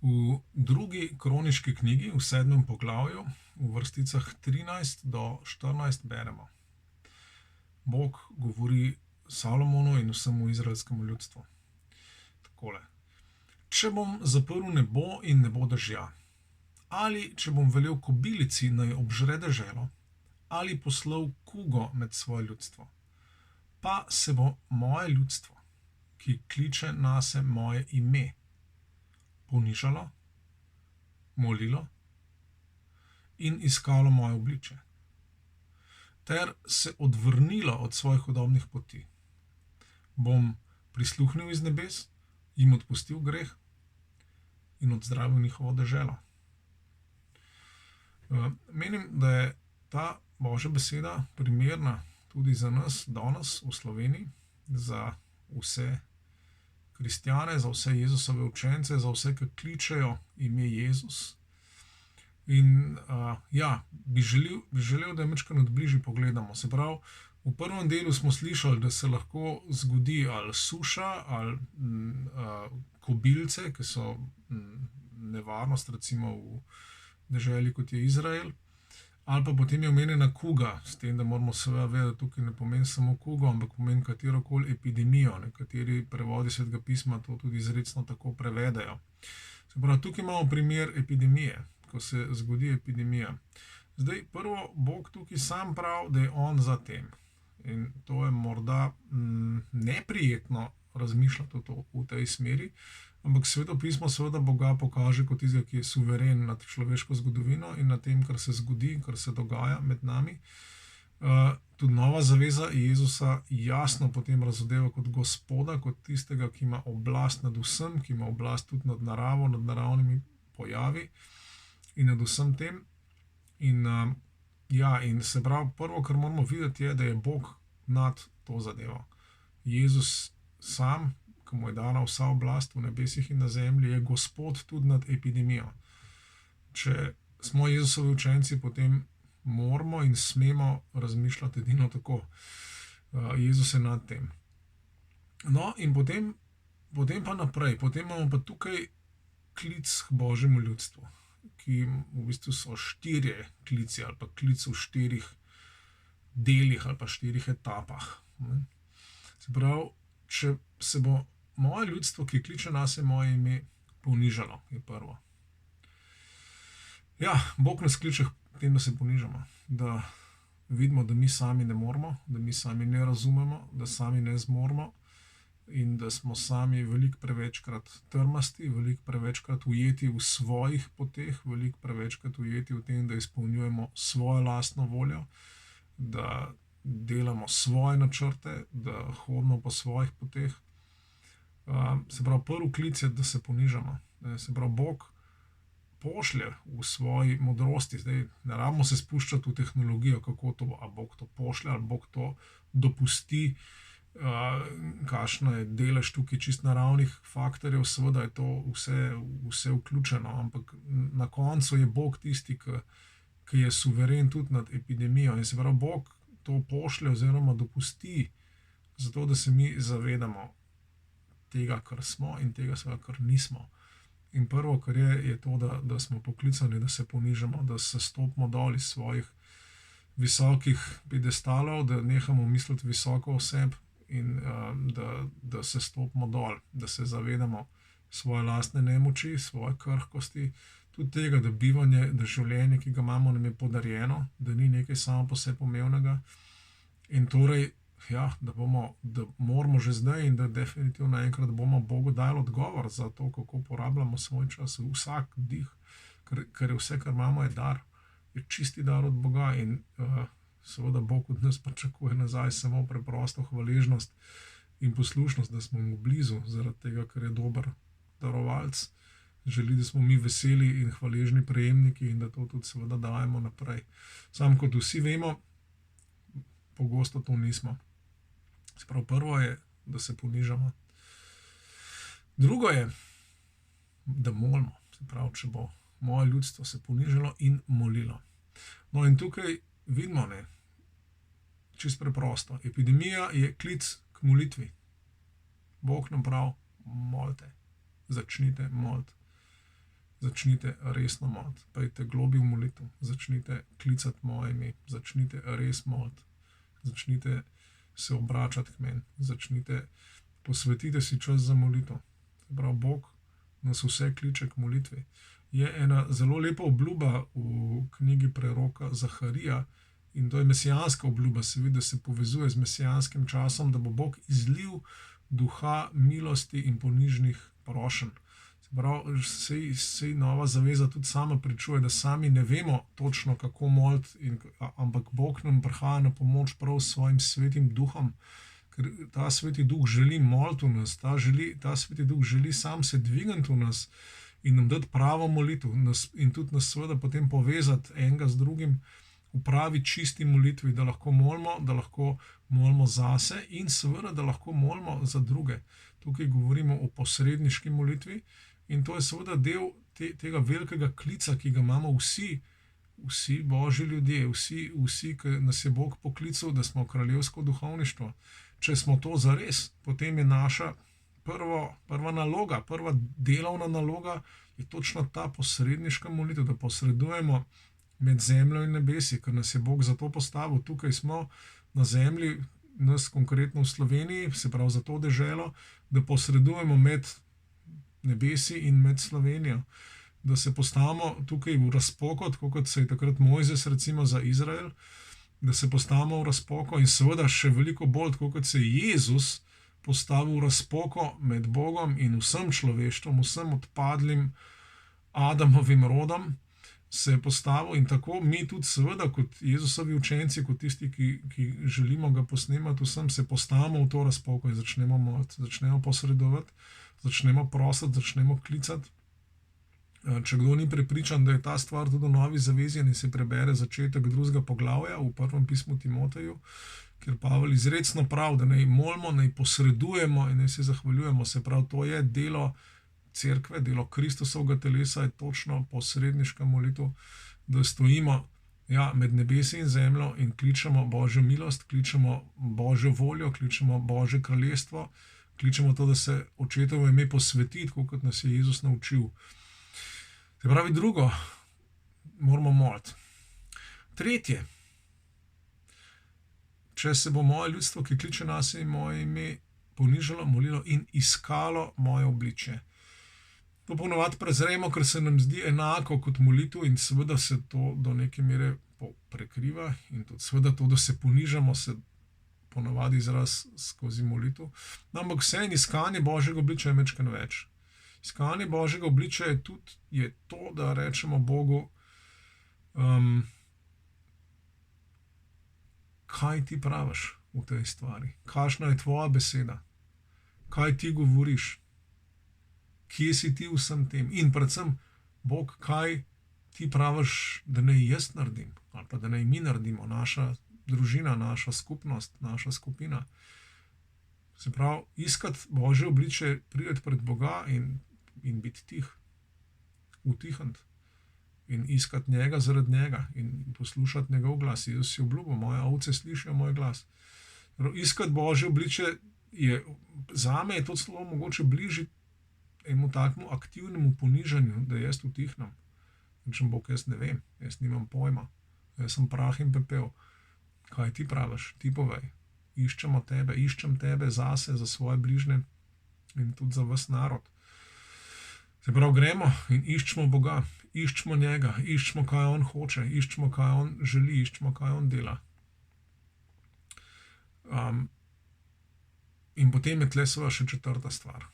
V drugi kroniški knjigi, v 7. poglavju, v vrsticah 13 do 14 beremo. Bog govori Salomonu in vsemu izraelskemu ljudstvu. Takole. Če bom zaprl nebo in ne bo dežja, ali če bom velel kobilici naj obžre deželo, ali poslal kugo med svoje ljudstvo, pa se bo moje ljudstvo, ki kliče nase moje ime, ponižalo, molilo in iskalo moje obličje, ter se odvrnilo od svojih hudobnih poti. Bom prisluhnil iz nebes, jim odpustil greh in odzdravil njihovo deželo. Menim, da je ta Božja beseda primerna tudi za nas danes v Sloveniji, za vse kristjane, za vse Jezusove učence, za vse, ki kličejo ime Jezus. In bi želel, da malo odbližje pogledamo. Se pravi, v prvem delu smo slišali, da se lahko zgodi ali suša, ali kobilce, ki so nevarnost, recimo v deželi, kot je Izrael, ali pa potem je omenjena kuga, s tem, da moramo seveda vedeti, da tukaj ne pomeni samo kugo, ampak pomeni katerokoli epidemijo. Nekateri prevodi Svetega pisma to tudi izrecno tako prevedejo. Se pravi, tukaj imamo primer epidemije, ko se zgodi epidemija. Zdaj, prvo, Bog tukaj sam pravi, da je on za tem. In to je morda neprijetno razmišljati v tej smeri, ampak Sveto pismo seveda Boga pokaže kot tistega, ki je suveren nad človeško zgodovino in nad tem, kar se zgodi, kar se dogaja med nami. Tudi Nova zaveza Jezusa jasno potem razodeva kot Gospoda, kot tistega, ki ima oblast nad vsem, ki ima oblast tudi nad naravo, nad naravnimi pojavi in nad vsem tem. In se pravi, prvo, kar moramo videti, je, da je Bog nad to zadevo. Jezus sam, ki mu je dana vsa oblast v nebesih in na zemlji, je Gospod tudi nad epidemijo. Če smo Jezusovi učenci, potem moramo in smemo razmišljati edino tako. Jezus je nad tem. No, in potem pa naprej. Potem imamo pa tukaj klic k Božjemu ljudstvu, ki v bistvu so 4 klici ali pa klic v 4 delih ali pa 4 etapah. Se pravi, če se bo moje ljudstvo, ki kliče nase moje ime, ponižalo, je prvo. Ja, Bog nas kliče k tem, da se ponižamo, da vidimo, da mi sami ne moremo, da mi sami ne razumemo, da sami ne zmoremo in da smo sami veliko prevečkrat trmasti, veliko prevečkrat ujeti v svojih poteh, veliko prevečkrat ujeti v tem, da izpolnjujemo svojo lastno voljo, da delamo svoje načrte, da hodimo po svojih poteh. Se pravi, prvi klic je, da se ponižamo. Se pravi, Bog pošlje v svoji modrosti. Zdaj, ne rabimo se spuščati v tehnologijo, kako to, ali Bog to pošlje, ali Bog to dopusti, kakšno je delež tukaj čist naravnih faktorjev, seveda je to vse vključeno, ampak na koncu je Bog tisti, ki je suveren tudi nad epidemijo. In se pravi, Bog to pošlje oziroma dopusti, zato da se mi zavedamo tega, kar smo in tega, kar nismo. In prvo, kar je to, da smo poklicani, da se ponižamo, da se stopimo dol iz svojih visokih piedestalov, da nehamo misliti visoko o sebi in da se stopimo dol, da se zavedamo svoje lastne nemoči, svoje krhkosti, tudi tega, da bivanje, da življenje, ki ga imamo, nam je podarjeno, da ni nekaj samo po sebi umevnega. In torej, da moramo že zdaj in da definitivno enkrat bomo Bogu dali odgovor za to, kako porabljamo svoj čas, vsak dih, ker je vse, kar imamo, je dar, je čisti dar od Boga in seveda Bog od nas pričakuje nazaj samo preprosto hvaležnost in poslušnost, da smo mu blizu, zaradi tega, ker je dober darovalec. Želi, da smo mi veseli in hvaležni prejemniki in da to tudi seveda dajemo naprej. Sam kot vsi vemo, pogosto to nismo. Se pravi, prvo je, da se ponižamo. Drugo je, da molimo. Se pravi, če bo moje ljudstvo se ponižalo in molilo. No in tukaj vidimo, čisto preprosto. Epidemija je klic k molitvi. Bog nam pravi, molite, začnite moliti. začnite resno moliti, pejte globlje v molitev, začnite klicati moje ime, začnite res moliti, začnite se obračati k meni, začnite, posvetite si čas za molitev. Prav Bog nas vse kliče k molitvi. Je ena zelo lepa obljuba v knjigi preroka Zaharija, in to je mesijanska obljuba, seveda se povezuje z mesijanskim časom, da bo Bog izlil duha milosti in ponižnih prošenj. Sej nova zaveza tudi sama pričuje, da sami ne vemo točno, kako moliti, ampak Bog nam prihaja na pomoč prav s svojim svetim duhom, ker ta sveti duh želi moliti v nas, ta sveti duh želi sam se dvigniti v nas in nam dati pravo molitev in tudi nas seveda potem povezati enega z drugim v pravi čisti molitvi, da lahko molimo zase in seveda, da lahko molimo za druge. Tukaj govorimo o posredniški molitvi in to je seveda del tega velikega klica, ki ga imamo vsi božji ljudje, vsi, ki nas je Bog poklical, da smo kraljevsko duhovništvo. Če smo to zares, potem je naša prva naloga, prva delovna naloga je točno ta posredniška molitev, da posredujemo med zemljo in nebesi, ker nas je Bog za to postavil. Tukaj smo na zemlji, nas konkretno v Sloveniji, se pravi za to deželo, da posredujemo med nebesi in med Slovenijo. Da se postavimo tukaj v razpoko, tako kot se je takrat Mojzes recimo za Izrael, da se postavimo v razpoko in seveda še veliko bolj, tako kot se je Jezus postavil v razpoko med Bogom in vsem človeštvom, vsem odpadlim Adamovim rodom, se je postavil in tako mi tudi seveda kot Jezusovi učenci, kot tisti, ki želimo ga posnemati, vsem se postavimo v to razpoko in začnemo moliti, začnemo posredovati, začnemo prositi, začnemo klicati. Če kdo ni prepričan, da je ta stvar tudi v Novi zavezi, in se prebere začetek 2. poglavja v 1. pismu Timoteju, kjer Pavel izrecno pravi, da naj molimo, naj posredujemo in naj se zahvaljujemo. Se pravi, to je delo cerkve, delo Kristusovega telesa, je točno posredniška molitev, da stojimo med nebesi in zemljo in kličemo Božjo milost, kličemo Božjo voljo, kličemo Božje kraljestvo, kličemo to, da se očetovo ime posveti, tako kot nas je Jezus naučil. Se pravi, drugo, moramo moliti. Tretje, če se bo moje ljudstvo, ki kliče nase in moje ime, ponižalo, molilo in iskalo moje obličje. To ponovadi prezremo, ker se nam zdi enako kot molitev in seveda se to do neke mere prekriva in tudi seveda to, da se ponižamo, se ponovadi izraz skozi molitev. Ampak vse in iskanje Božjega obličja je mečkeno več. Iskanje Božjega obličja je to, da rečemo Bogu, kaj ti praviš v tej stvari, kakšna je tvoja beseda, kaj ti govoriš, kje si ti vsem tem in predvsem, Bog, kaj ti praviš, da naj jaz naredim ali pa da naj mi naredimo, naša družina, naša skupnost, naša skupina. Se pravi, iskati Božje obličje, priti pred Boga in biti tih, utihniti in iskati njega zaradi njega in poslušati njegov glas. Jezus je obljubil, moje ovce slišijo moj glas. Iskati Božje obličje zame je to celo mogoče bližje enemu takemu aktivnemu ponižanju, da jaz utihnem. Rečem, Bog, jaz ne vem, jaz nimam pojma, jaz sem prah in pepel. Kaj ti praviš, ti povej. Iščem tebe zase, za svoje bližnje in tudi za vas narod. Se pravi, gremo in iščemo Boga, iščemo njega, iščemo, kaj on hoče, iščemo, kaj on želi, iščemo, kaj on dela. In potem je tle seveda še četrta stvar.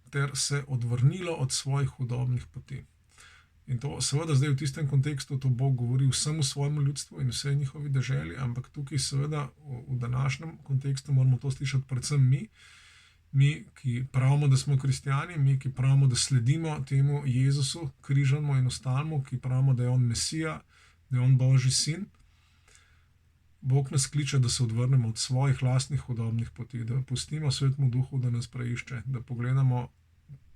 Ter se odvrnilo od svojih hudobnih poti. In to seveda zdaj v tistem kontekstu to Bog govori vsemu svojemu ljudstvu in vsej njihovi deželi, ampak tukaj seveda v današnjem kontekstu moramo to slišati predvsem mi, ki pravimo, da smo kristjani, mi, ki pravimo, da sledimo temu Jezusu, križanemu in ostalemu, ki pravimo, da je on Mesija, da je on Božji sin. Bog nas kliče, da se odvrnemo od svojih lastnih hudobnih poti, da pustimo Svetemu Duhu, da nas preišče, da pogledamo,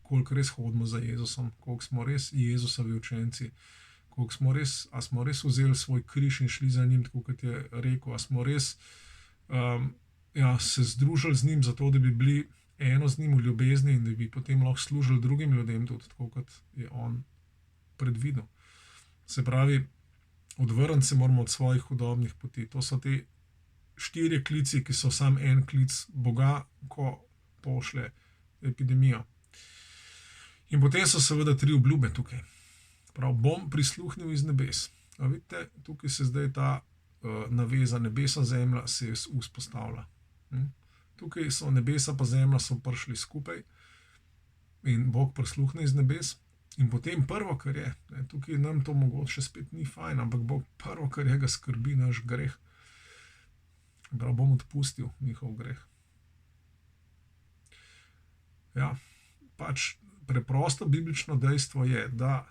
koliko res hodimo za Jezusom, koliko smo res Jezusovi učenci, a smo res vzeli svoj križ in šli za njim, tako kot je rekel, a smo res se združili z njim, zato da bi bili eno z njim v ljubezni in da bi potem lahko služili drugim ljudem tudi, tako kot je on predvidel. Se pravi, odvrniti se moramo od svojih hudobnih poti. To so te 4 klici, ki so samo en klic Boga, ko pošlje epidemijo. In potem so seveda 3 obljube tukaj. Prav, bom prisluhnil iz nebes. A vidite, tukaj se zdaj ta naveza nebesa, zemlja se vzpostavlja. Tukaj so nebesa pa zemlja so prišli skupaj in Bog prisluhne iz nebes. In potem prvo, kar je, tukaj nam to mogoče spet ni fajn, ampak Bog prvo, kar je, ga skrbi naš greh. Prav, bom odpustil njihov greh. Ja, pač preprosto biblično dejstvo je, da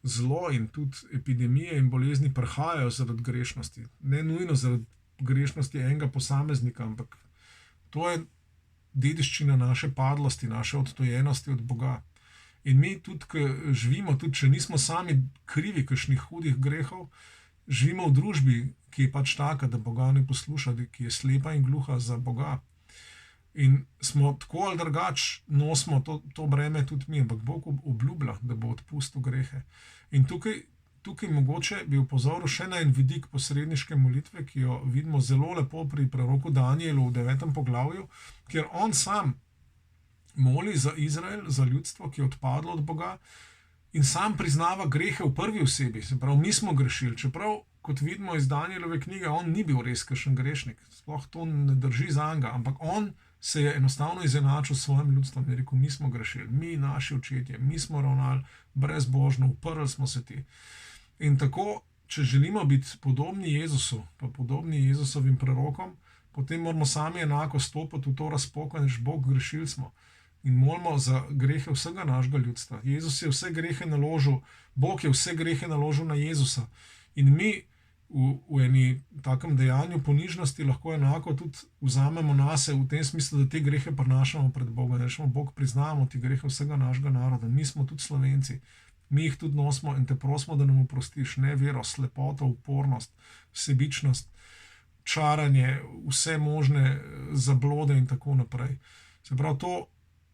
zlo in tudi epidemije in bolezni prihajajo zaradi grešnosti. Ne nujno zaradi grešnosti enega posameznika, ampak to je dediščina naše padlosti, naše odtujenosti od Boga. In mi tudi, ko živimo, tudi če nismo sami krivi kakšnih hudih grehov, živimo v družbi, ki je pač taka, da Boga ne posluša, ki je slepa in gluha za Boga. In smo tako ali drugače nosimo to breme tudi mi, ampak Bog obljublja, da bo odpustil grehe. In tukaj mogoče bi opozoril še na en vidik posredniške molitve, ki jo vidimo zelo lepo pri proroku Danielu v 9. poglavju, kjer on sam moli za Izrael, za ljudstvo, ki je odpadlo od Boga in sam priznava grehe v prvi osebi. Se pravi, mi smo grešili, čeprav, kot vidimo iz Danielove knjige, on ni bil res kakšen grešnik. Sploh to ne drži za njega, ampak on se je enostavno izenačil s svojim ljudstvom in rekel, mi smo grešili, mi, naši očetje, mi smo ravnali brezbožno, uprli smo se ti. In tako, če želimo biti podobni Jezusu, pa podobni Jezusovim prerokom, potem moramo sami enako stopiti v to razpoko, než Bog, grešili smo. In molimo za grehe vsega našega ljudstva. Jezus je vse grehe naložil, Bog je vse grehe naložil na Jezusa. In mi v eni takem dejanju ponižnosti lahko enako tudi vzamemo nase v tem smislu, da te grehe prinašamo pred Boga. Rečemo, Bog, priznamo ti grehe vsega našega naroda. Mi smo tudi Slovenci. Mi jih tudi nosimo in te prosimo, da nam oprostiš nevero, slepoto, upornost, sebičnost, čaranje, vse možne zablode in tako naprej. Se pravi,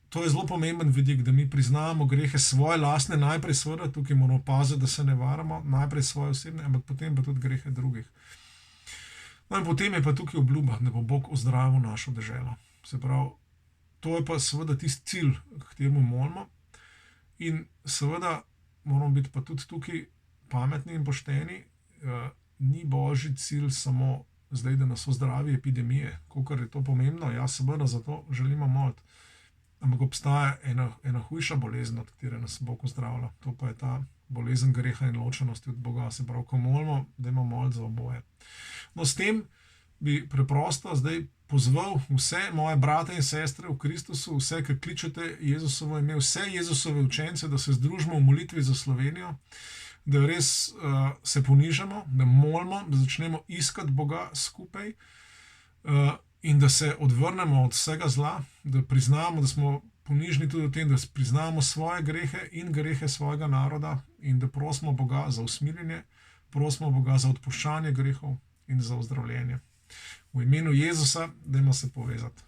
to je zelo pomemben vidik, da mi priznamo grehe svoje lastne, najprej seveda, tukaj moramo paziti, da se ne varamo, najprej svoje osebne, ampak potem pa tudi grehe drugih. No in potem je pa tukaj obljuba, da bo Bog ozdravil našo deželo. Se pravi, to je pa seveda tisti cilj, k temu molimo. In seveda moramo biti pa tudi tukaj pametni in pošteni. Ni božji cilj samo zdaj, da nas ozdravi epidemije, kolikor je to pomembno. Ja, seveda za to želimo moliti. Ampak obstaja ena hujša bolezen, od katere nas Bog ozdravlja. To pa je ta bolezen greha in ločenosti od Boga. Se pravi, ko molimo, dajmo moliti za oboje. No, s tem bi preprosto zdaj pozval vse moje brate in sestre v Kristusu, vse, ki kličete Jezusovo ime, vse Jezusove učence, da se združimo v molitvi za Slovenijo, da res se ponižamo, da molimo, da začnemo iskati Boga skupaj, in da se odvrnemo od vsega zla, da priznamo, da smo ponižni tudi v tem, da priznamo svoje grehe in grehe svojega naroda in da prosimo Boga za usmiljenje, prosimo Boga za odpuščanje grehov in za ozdravljenje. V imenu Jezusa, dajmo se povezati.